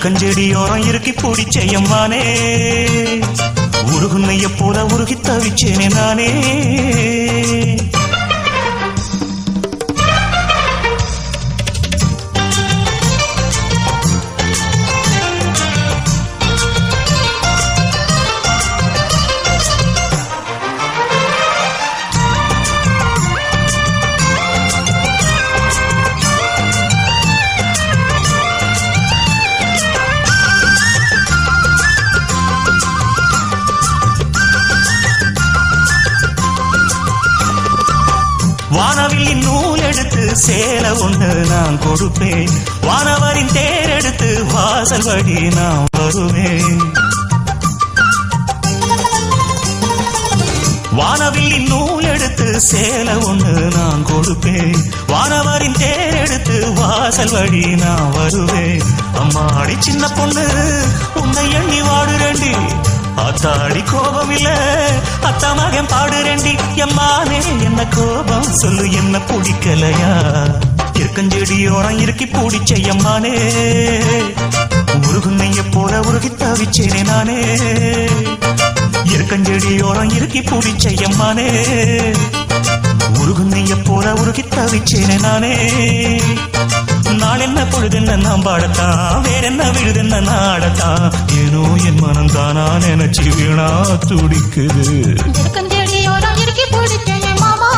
இருக்கஞ்செடியோரம் இறுக்கி பிடிச்சையம்மானே உருகுன்னைய போல உருகி தவிச்சேனே நானே வானவில்லின் நூல் எடுத்து சேலை ஒன்று நான் கொடுப்பேன் வானவரின் தேர் எடுத்து வாசல் வழி நான் வருவேன் வானவில்லின் நூல் எடுத்து சேலை ஒன்று நான் கொடுப்பேன் வானவரின் தேர் எடுத்து வாசல் வழி நான் வருவேன் அம்மாடி சின்ன பொண்ணு உன்னை எண்ணி வாடுறேண்டி அத்தாடி கோபம் இல்ல அத்தா மகன் பாடுறேண்டி எம்மானே என்ன கோபம் சொல்லு என்ன பிடிக்கலையா இருக்கஞ்செடியோரம் இறுக்கி பிடிச்ச எம்மானே உருகுன்னைய போல உருகி தவிச்சேனே நானே இருக்கஞ்செடியோரம் இறுக்கி பிடிச்ச எம்மானே உருகுன்னைய போல உருகி தவிச்சேனே நானே நாள் என்ன பொழுதென்ன நாம் பாடத்தான் வேற என்ன விழுதென்ன நாடத்தான் ஏனோ என் மனம் தானா நினைச்சு வீணா துடிக்குது இருக்கஞ்செடியோரம் இறுக்கி பிடிச்ச மாமா